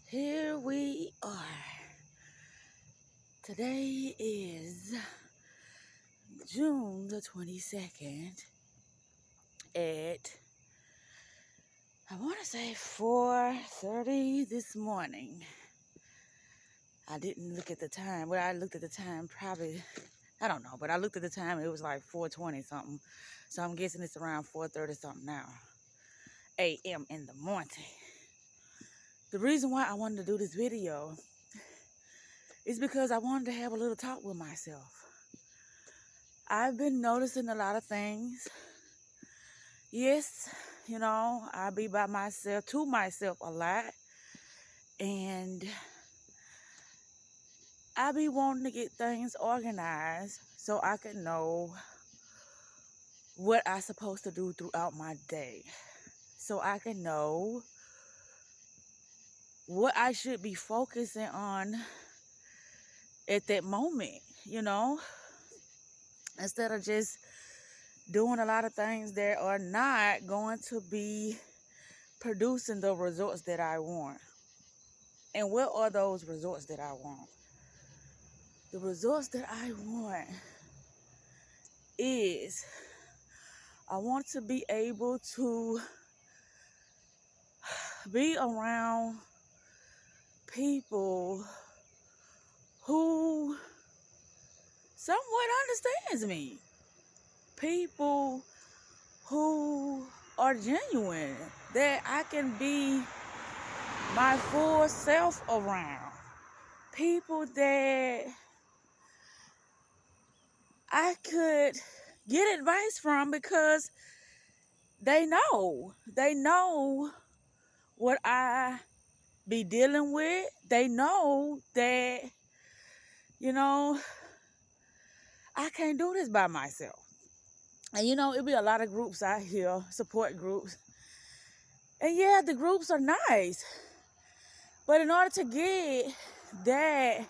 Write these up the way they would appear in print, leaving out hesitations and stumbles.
Here we are. Today is June the 22nd at, I want to say 4:30 this morning. I didn't look at the time. Well, I looked at the time probably, I don't know, but I looked at the time and it was like 4:20 something. So I'm guessing it's around 4:30 something now, a.m. in the morning. The reason why I wanted to do this video is because I wanted to have a little talk with myself. I've been noticing a lot of things. Yes, I be by myself, to myself a lot. And I be wanting to get things organized so I can know what I supposed to do throughout my day. So I can know what I should be focusing on at that moment, instead of just doing a lot of things that are not going to be producing the results that I want. And what are those results that I want? The results that I want is I want to be able to be around people who somewhat understands me. People who are genuine, that I can be my full self around. People that I could get advice from because they know what I be dealing with. They know that, I can't do this by myself. And it'll be a lot of groups out here, support groups. And yeah, the groups are nice. But in order to get that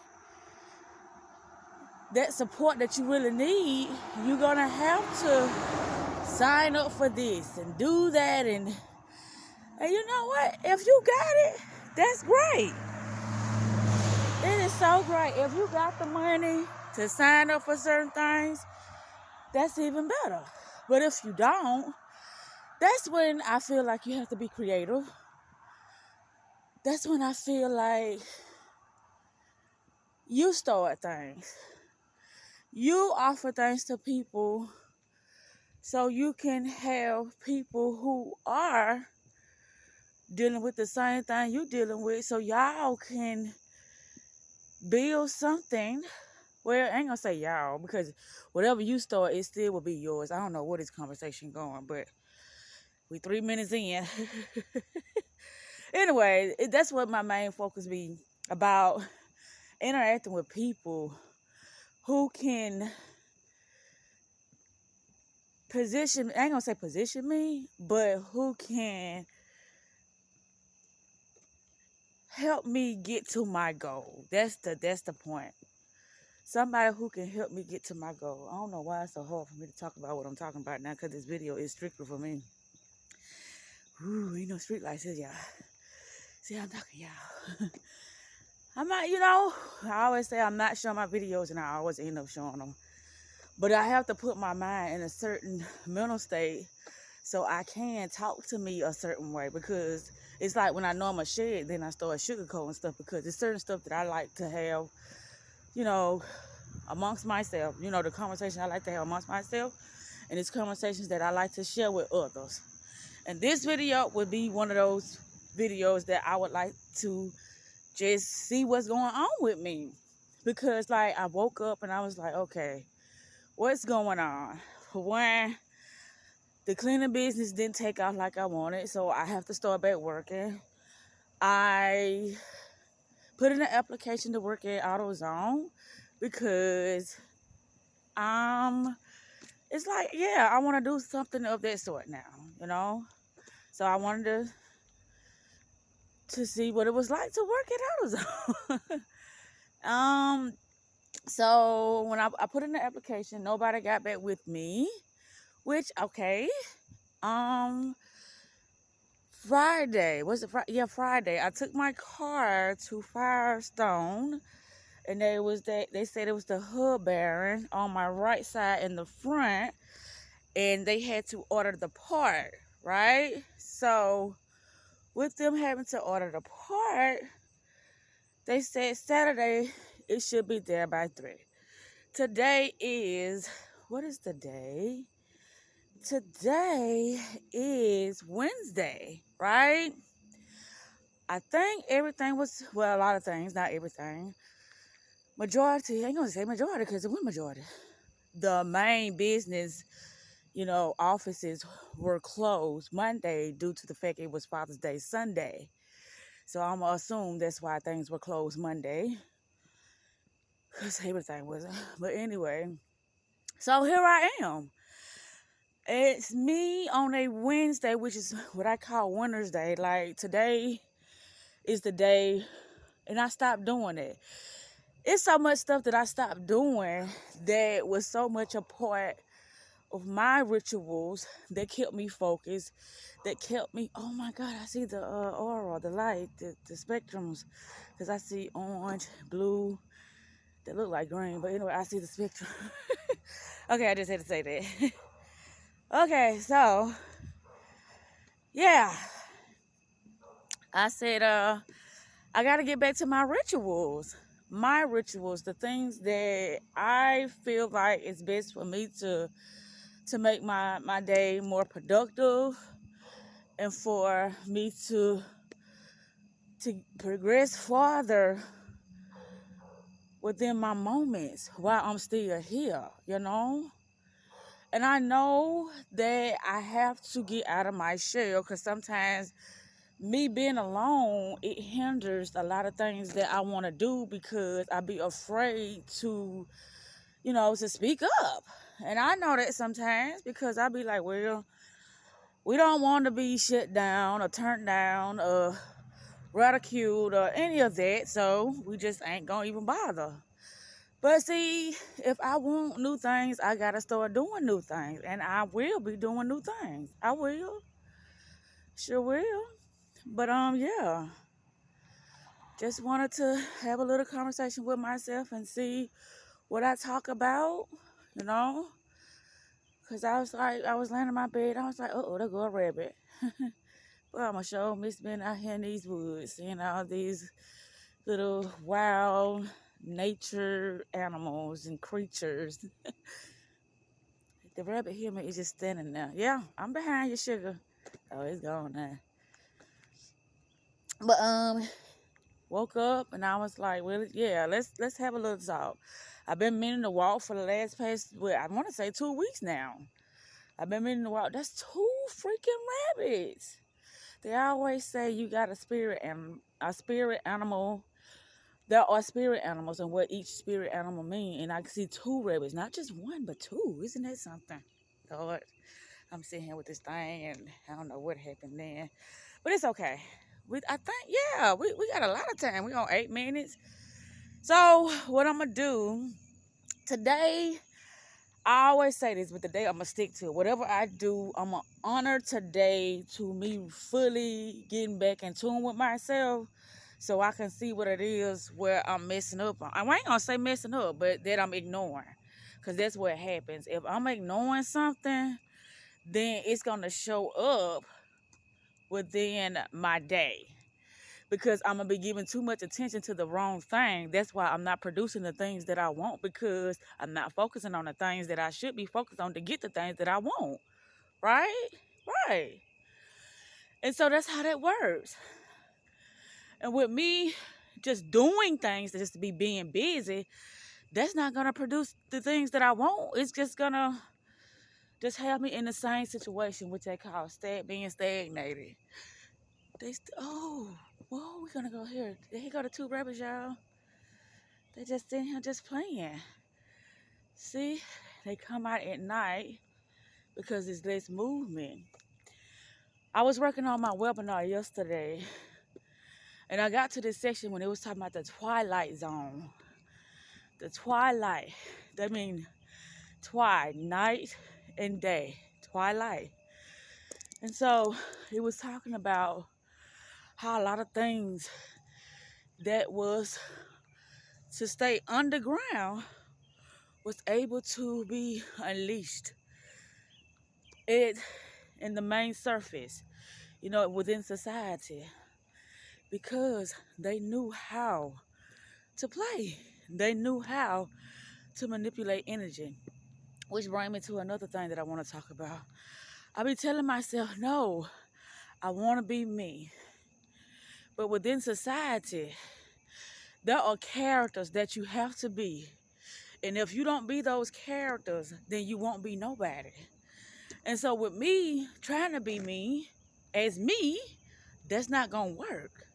support that you really need, you're gonna have to sign up for this and do that, and you know what? If you got it, that's great. It is so great. If you got the money to sign up for certain things, that's even better. But if you don't, that's when I feel like you have to be creative. That's when I feel like you start things. You offer things to people so you can have people who are dealing with the same thing you're dealing with, so y'all can build something. Well, I ain't gonna say y'all, because whatever you start, it still will be yours. I don't know where this conversation going, but we 3 minutes in. Anyway, that's what my main focus be about, interacting with people who can position, I ain't gonna say position me, but who can help me get to my goal. That's the point. Somebody who can help me get to my goal. I don't know why it's so hard for me to talk about what I'm talking about now, because this video is strictly for me. Ooh, ain't no street lights here, y'all. See, I'm talking, y'all. I'm not, I always say I'm not showing my videos, and I always end up showing them. But I have to put my mind in a certain mental state so I can talk to me a certain way, because it's like when I know I'm a shed, then I start sugarcoating stuff, because there's certain stuff that I like to have, amongst myself, the conversation I like to have amongst myself, and it's conversations that I like to share with others. And this video would be one of those videos that I would like to just see what's going on with me. Because I woke up and I was like, okay, what's going on? For one, the cleaning business didn't take off like I wanted, so I have to start back working. I put in an application to work at AutoZone because it's like, yeah, I want to do something of that sort now, So I wanted to see what it was like to work at AutoZone. So when I put in the application, nobody got back with me, which, okay. Friday. Was it Friday? Yeah, Friday. I took my car to Firestone, and they said it was the hub bearing on my right side in the front, and they had to order the part, right? So with them having to order the part, they said Saturday it should be there by 3. Today is, what is the day? Today is Wednesday, right? I think everything was, well, a lot of things, not everything. Majority, I ain't gonna say majority because it was majority. The main business, offices were closed Monday due to the fact it was Father's Day Sunday. So I'm gonna assume that's why things were closed Monday because everything was. But anyway, so here I am. It's me on a Wednesday, which is what I call Winter's Day. Like today is the day, and I stopped doing it. It's so much stuff that I stopped doing that was so much a part of my rituals that kept me focused, that kept me, oh my God, I see the aura, the light, the spectrums, because I see orange, blue, that look like green, but anyway, I see the spectrum. Okay, I just had to say that. Okay, so, yeah, I said, I got to get back to my rituals. My rituals, the things that I feel like it's best for me to make my day more productive and for me to progress farther within my moments while I'm still here. And I know that I have to get out of my shell because sometimes me being alone, it hinders a lot of things that I want to do because I be afraid to speak up. And I know that sometimes because I be like, well, we don't want to be shut down or turned down or ridiculed or any of that, so we just ain't gonna even bother. But see, if I want new things, I gotta start doing new things, and I will be doing new things. I will, sure will. But yeah, just wanted to have a little conversation with myself and see what I talk about, you know. Cause I was laying in my bed, I was like, oh, there go a rabbit. But I'm gonna show Miss been out here in these woods, seeing all these little wild nature animals and creatures. The rabbit hear me is just standing there. Yeah, I'm behind you, sugar. Oh, it's gone now. But woke up and I was like, well, yeah, let's have a little talk. I've been meaning to walk for the last past, well, I want to say 2 weeks now. I've been meaning to walk. That's 2 freaking rabbits. They always say you got a spirit animal. There are spirit animals and what each spirit animal mean. And I can see 2 rabbits, not just one, but 2. Isn't that something? Lord, I'm sitting here with this thing and I don't know what happened then. But it's okay. I think, yeah, we got a lot of time. We on 8 minutes. So what I'm going to do today, I always say this, but today I'm going to stick to it. Whatever I do, I'm going to honor today to me fully getting back in tune with myself so I can see what it is where I'm messing up. I ain't going to say messing up, but that I'm ignoring. Because that's what happens. If I'm ignoring something, then it's going to show up within my day. Because I'm going to be giving too much attention to the wrong thing. That's why I'm not producing the things that I want because I'm not focusing on the things that I should be focused on to get the things that I want. Right? Right. And so that's how that works. And with me just doing things just to be being busy, that's not going to produce the things that I want. It's just going to just have me in the same situation, which they call being stagnated. Whoa, we're going to go here. There you go, the 2 rabbits, y'all. They just sitting here just playing. See, they come out at night because there's less movement. I was working on my webinar yesterday, and I got to this section when it was talking about the twilight zone. The twilight, that means night and day, twilight. And so it was talking about how a lot of things that was to stay underground was able to be unleashed it in the main surface, within society, because they knew how to play. They knew how to manipulate energy, which brings me to another thing that I want to talk about. I be telling myself, no, I want to be me. But within society, there are characters that you have to be. And if you don't be those characters, then you won't be nobody. And so with me trying to be me as me, that's not going to work.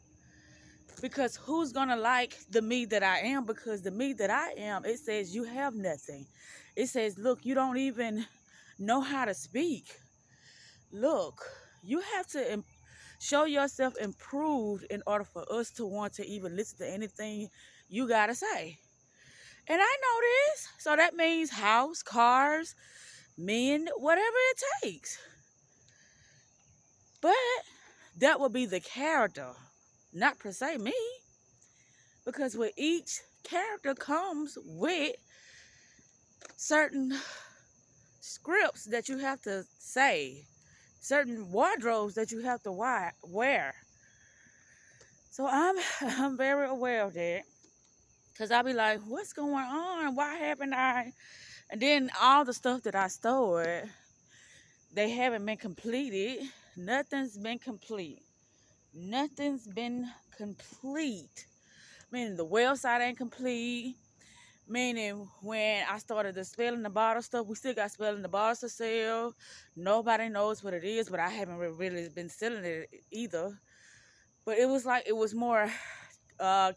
Because who's going to like the me that I am? Because the me that I am, it says you have nothing. It says, look, you don't even know how to speak. Look, you have to show yourself improved in order for us to want to even listen to anything you got to say. And I know this. So that means house, cars, men, whatever it takes. But that will be the character, not per se me. Because with each character comes with certain scripts that you have to say, certain wardrobes that you have to wear. So I'm very aware of that. Because I'll be like, what's going on? Why haven't I? And then all the stuff that I stored, they haven't been completed. Nothing's been complete. Nothing's been complete. Meaning the website ain't complete. Meaning when I started the spelling the bottle stuff, we still got spelling the bottles to sell. Nobody knows what it is, but I haven't really been selling it either. But it was more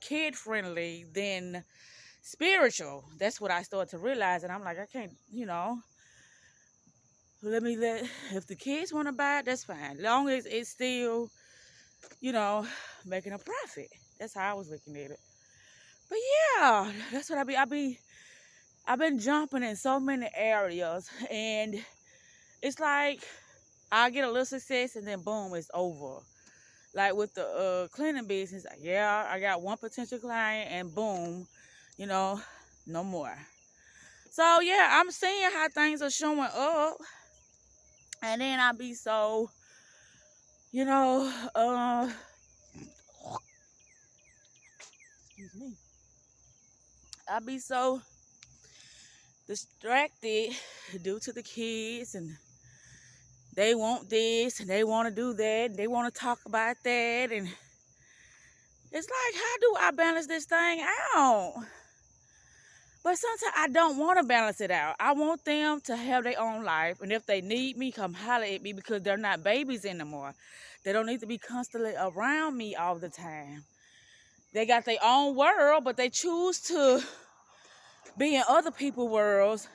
kid friendly than spiritual. That's what I started to realize. And I'm like, I can't, if the kids want to buy it, that's fine. Long as it's still, making a profit. That's how I was looking at it. But yeah, that's what I've been jumping in so many areas, and it's like I get a little success and then boom, it's over. Like with the cleaning business, yeah, I got one potential client and boom, no more. So yeah, I'm seeing how things are showing up, and then I be so, excuse me, I be so distracted due to the kids, and they want this and they want to do that and they want to talk about that, and it's like, how do I balance this thing out? But sometimes I don't want to balance it out. I want them to have their own life, and if they need me, come holler at me, because they're not babies anymore. They don't need to be constantly around me all the time. They got their own world, but they choose to be in other people's worlds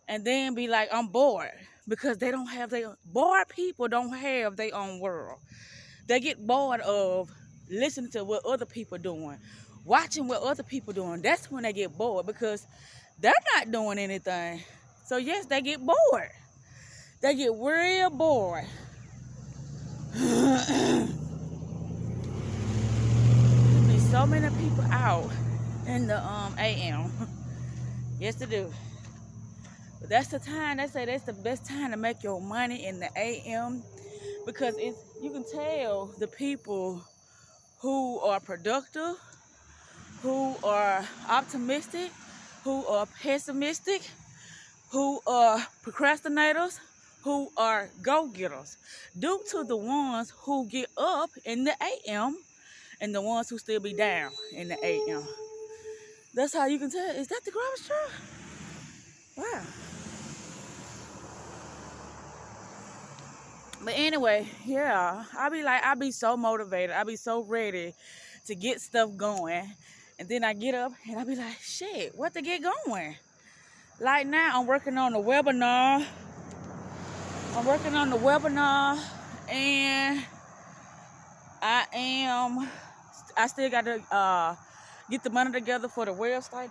and then be like, I'm bored, because they don't have bored people don't have their own world. They get bored of listening to what other people doing, watching what other people doing. That's when they get bored, because they're not doing anything. So yes, they get bored. They get real bored. There's so many people out in the AM. Yes, they do. But that's the time, they say that's the best time to make your money in the AM, because you can tell the people who are productive, who are optimistic, who are pessimistic, who are procrastinators, who are go-getters, due to the ones who get up in the AM and the ones who still be down in the AM. That's how you can tell. Is that the garbage truck? Wow. But anyway, yeah, I be so motivated. I be so ready to get stuff going. And then I get up and I be like, shit, what to get going? Like now, I'm working on the webinar. And I still got to get the money together for the website.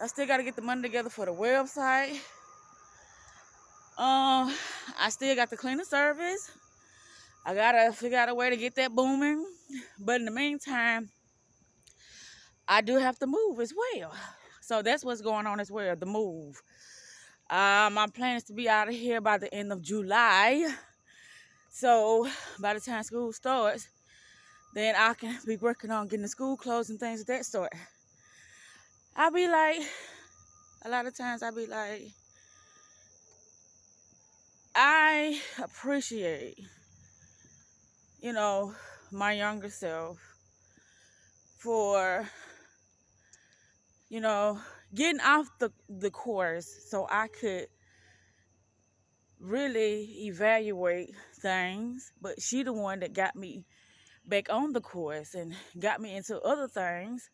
I still got to get the money together for the website. I still got the cleaning service. I gotta figure out a way to get that booming. But in the meantime, I do have to move as well. So that's what's going on as well, the move. My plan is to be out of here by the end of July. So by the time school starts, then I can be working on getting the school clothes and things of that sort. I'll be like, a lot of times I'll be like, I appreciate, you know, my younger self for, you know, getting off the course so I could really evaluate things. But she the one that got me back on the course and got me into other things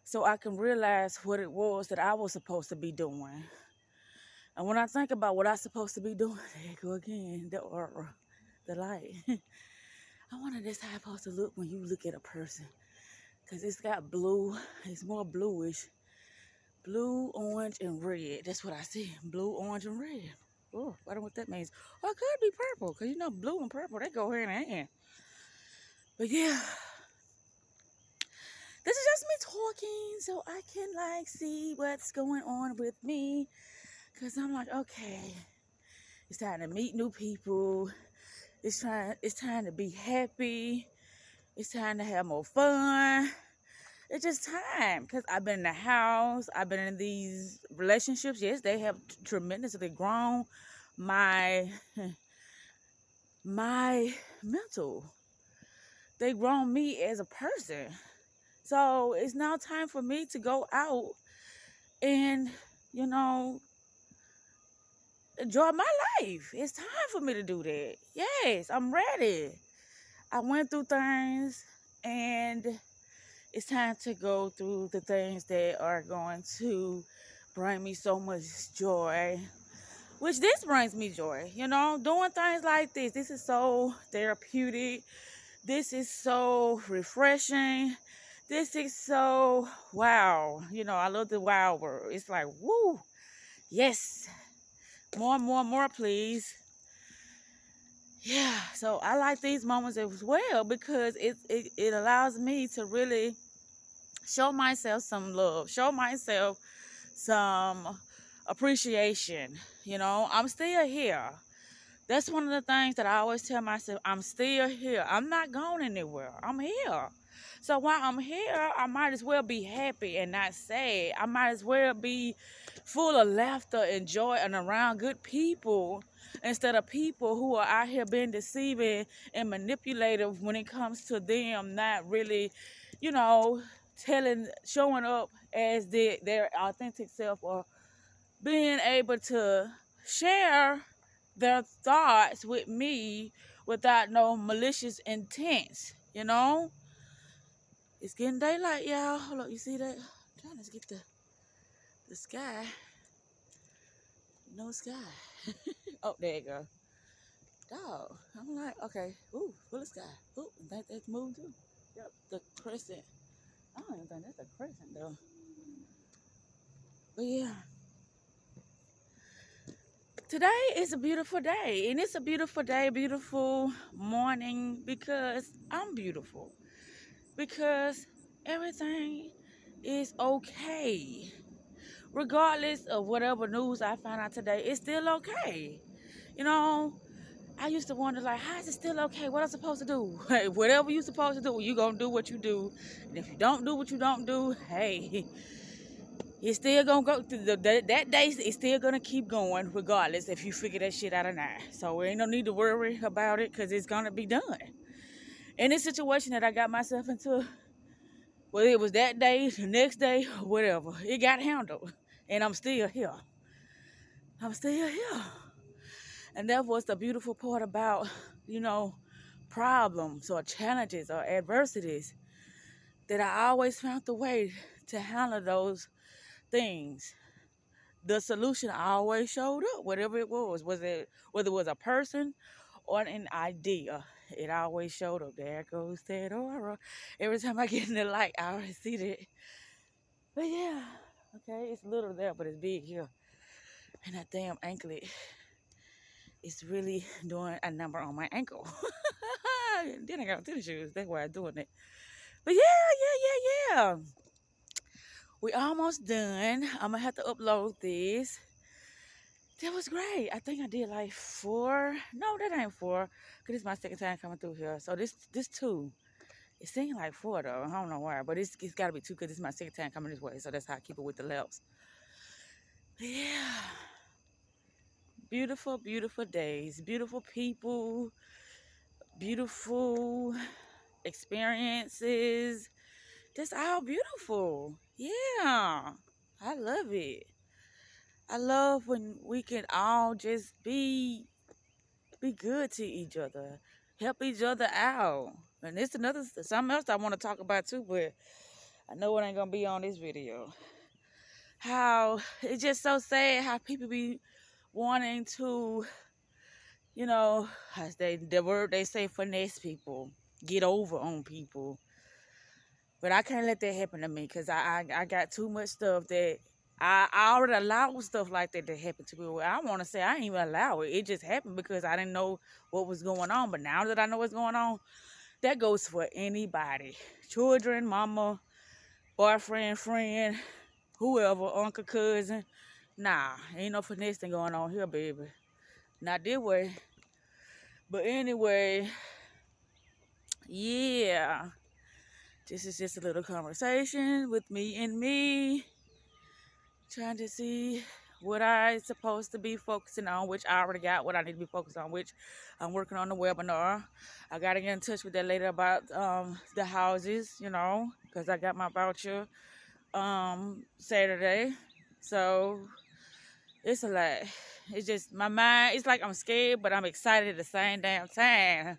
so I can realize what it was that I was supposed to be doing. And when I think about what I'm supposed to be doing, there you go again, the aura, the light. I wonder that's how it's supposed to look when you look at a person. Because it's got blue, it's more bluish. Blue, orange, and red. That's what I see. Blue, orange, and red. Oh, I don't know what that means. Or it could be purple, because you know blue and purple, they go hand in hand. But yeah, this is just me talking so I can like see what's going on with me. Because I'm like, okay, it's time to meet new people. It's time to be happy. It's time to have more fun. It's just time because I've been in the house. I've been in these relationships. Yes, they have tremendously grown my my mental. They grown me as a person. So it's now time for me to go out and, you know, enjoy my life. It's time for me to do that. Yes, I'm ready. I went through things and it's time to go through the things that are going to bring me so much joy. Which this brings me joy, you know, doing things like this. This is so therapeutic. This is so refreshing. This is so wow. You know, I love the wow word. It's like, woo, yes. More, please. Yeah, so I like these moments as well because it allows me to really show myself some love, show myself some appreciation. You know, I'm still here. That's one of the things that I always tell myself. I'm still here. I'm not going anywhere. I'm here. So while I'm here, I might as well be happy and not sad. I might as well be full of laughter and joy and around good people instead of people who are out here being deceiving and manipulative when it comes to them not really, you know, showing up as their authentic self or being able to share their thoughts with me without no malicious intents, you know? It's getting daylight, y'all. Hold up, you see that? I'm trying to get the sky. No sky. Oh, there you go. Dog. I'm like, okay. Ooh, full of sky. Ooh, that's moved too. Yep, the crescent. I don't even think that's a crescent though. But yeah. Today is a beautiful day. And it's a beautiful day, beautiful morning because I'm beautiful. Because everything is okay. Regardless of whatever news I find out today, it's still okay. You know, I used to wonder, like, how is it still okay? What I'm supposed to do? Hey, whatever you're supposed to do, you're going to do what you do. And if you don't do what you don't do, hey, it's still going to go. That day is still going to keep going regardless if you figure that shit out or not. So ain't no need to worry about it because it's going to be done. In this situation that I got myself into, well, it was that day, the next day, whatever. It got handled. And I'm still here. I'm still here. And that was the beautiful part about, you know, problems or challenges or adversities, that I always found the way to handle those things. The solution always showed up, whatever it was. Whether it was a person or an idea, it always showed up. There goes that aura. Every time I get in the light, I already see that. But yeah, okay, it's little there, but it's big here. And that damn anklet. it's really doing a number on my ankle. Then I got tennis shoes. That's why I'm doing it. But yeah. We almost done. I'm gonna have to upload this. That was great. I think I did like 4. No, that ain't 4. Cause this is my second time coming through here. So this 2. It seemed like 4 though. I don't know why, but it's got to be 2 because this is my second time coming this way. So that's how I keep it with the laps. Yeah, beautiful, beautiful days, beautiful people, beautiful experiences. Just all beautiful. Yeah, I love it. I love when we can all just be good to each other, help each other out. And it's another something else I want to talk about too, but I know it ain't gonna be on this video. How it's just so sad how people be wanting to, as the word they say, finesse people, get over on people. But I can't let that happen to me because I got too much stuff that I already allowed stuff like that to happen to me. Well, I want to say I didn't even allow it. It just happened because I didn't know what was going on. But now that I know what's going on, that goes for anybody. Children, mama, boyfriend, friend, whoever, uncle, cousin. Nah, ain't no finessing going on here, baby. Not this way. But anyway, yeah. This is just a little conversation with me and me. Trying to see what I supposed to be focusing on, which I already got what I need to be focused on, which I'm working on the webinar. I got to get in touch with that lady about the houses, because I got my voucher Saturday. So it's a lot. It's just my mind, it's like I'm scared, but I'm excited at the same damn time.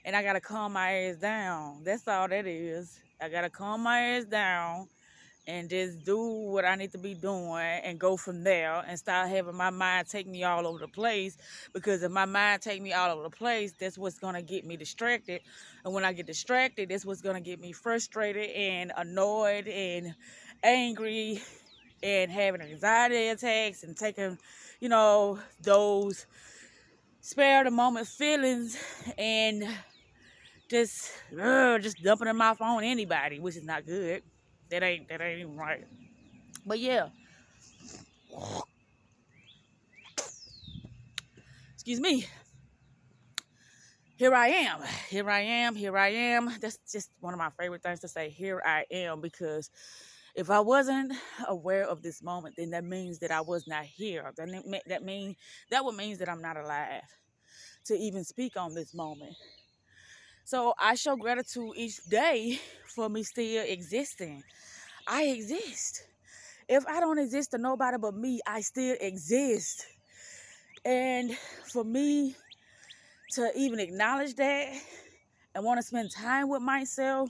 And I got to calm my ass down. That's all that is. I got to calm my ass down and just do what I need to be doing and go from there and start having my mind take me all over the place. Because if my mind take me all over the place, that's what's going to get me distracted. And when I get distracted, that's what's going to get me frustrated and annoyed and angry and having anxiety attacks and taking, those spare the moment feelings and just dumping them off on anybody, which is not good. That ain't even right. But yeah, excuse me. Here I am. Here I am. Here I am. That's just one of my favorite things to say. Here I am, because if I wasn't aware of this moment, then that means that I was not here. That would mean that I'm not alive to even speak on this moment. So I show gratitude each day for me still existing. I exist. If I don't exist to nobody but me, I still exist. And for me to even acknowledge that and want to spend time with myself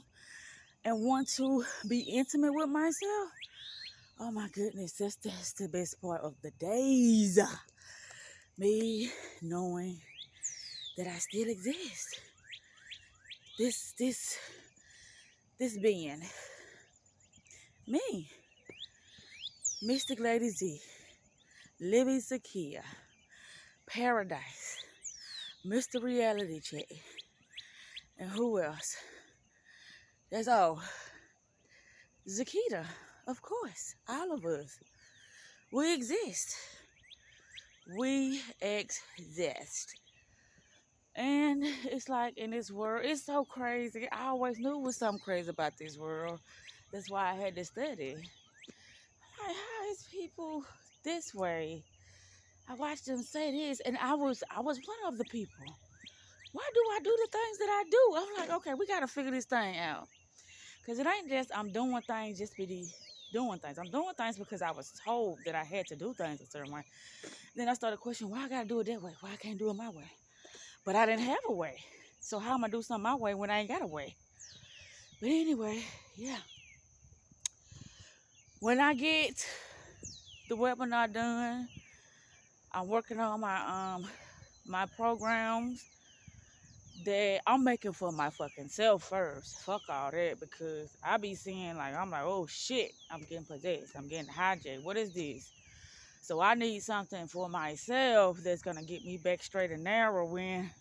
and want to be intimate with myself, oh my goodness, that's the best part of the days. Me knowing that I still exist. This being me, Mystic Lady Z, Living Zakia, Paradise, Mr. Reality Check, and who else? That's all. Zakita, of course, all of us. We exist. We exist. And it's like in this world, it's so crazy. I always knew it was something crazy about this world. That's why I had to study. Like, how is people this way? I watched them say this, and I was one of the people. Why do I do the things that I do? I'm like, okay, we got to figure this thing out. Because it ain't just I'm doing things just to be doing things. I'm doing things because I was told that I had to do things a certain way. Then I started questioning, why I got to do it that way? Why I can't do it my way? But I didn't have a way. So how am I do something my way when I ain't got a way? But anyway, yeah. When I get the webinar done, I'm working on my programs that I'm making for my fucking self first. Fuck all that, because I be seeing I'm like, oh shit, I'm getting possessed. I'm getting hijacked. What is this? So I need something for myself that's going to get me back straight and narrow when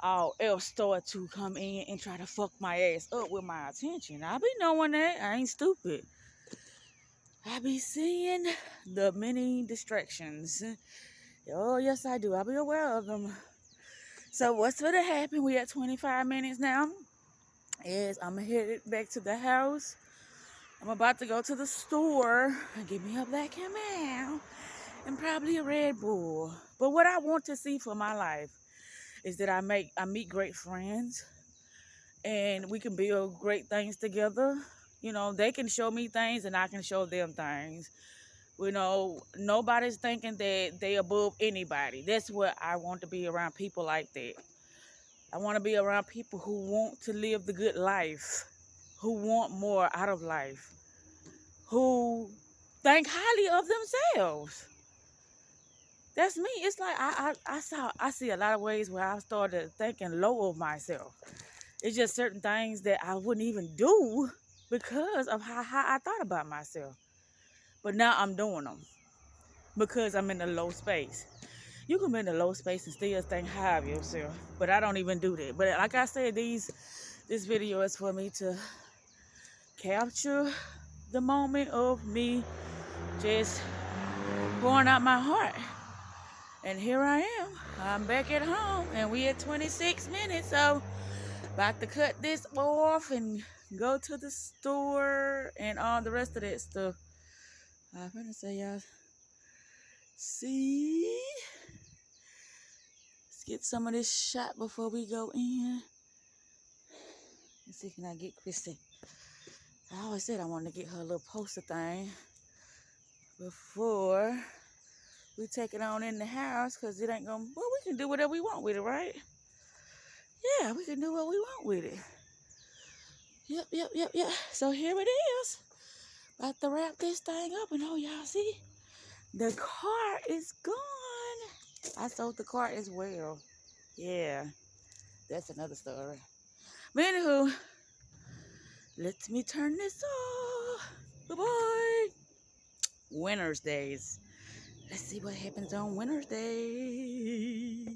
all else start to come in and try to fuck my ass up with my attention. I be knowing that. I ain't stupid. I be seeing the many distractions. Oh, yes, I do. I be aware of them. So what's going to happen? We at 25 minutes now. Is I'm headed back to the house. I'm about to go to the store and get me a Black and Mild and probably a Red Bull. But what I want to see for my life is that I meet great friends and we can build great things together. You know, they can show me things and I can show them things. You know, nobody's thinking that they above anybody. That's what I want to be around, people like that. I want to be around people who want to live the good life, who want more out of life, who think highly of themselves. That's me. It's like I see a lot of ways where I started thinking low of myself. It's just certain things that I wouldn't even do because of how I thought about myself. But now I'm doing them because I'm in a low space. You can be in a low space and still think high of yourself, but I don't even do that. But like I said, this video is for me to capture the moment of me just pouring out my heart. And here I am. I'm back at home and we at 26 minutes. So about to cut this off and go to the store and all the rest of that stuff. I'm gonna say y'all see. Let's get some of this shot before we go in. Let's see, can I get Christy? I always said I wanted to get her a little poster thing before we take it on in the house, because it ain't gonna, well, we can do whatever we want with it, right? Yeah, we can do what we want with it. Yep. So here it is. About to wrap this thing up, and oh, y'all see, the car is gone. I sold the car as well. Yeah, that's another story. But anywho, let me turn this off. Bye-bye. Winter's Days. Let's see what happens on Winter's Day.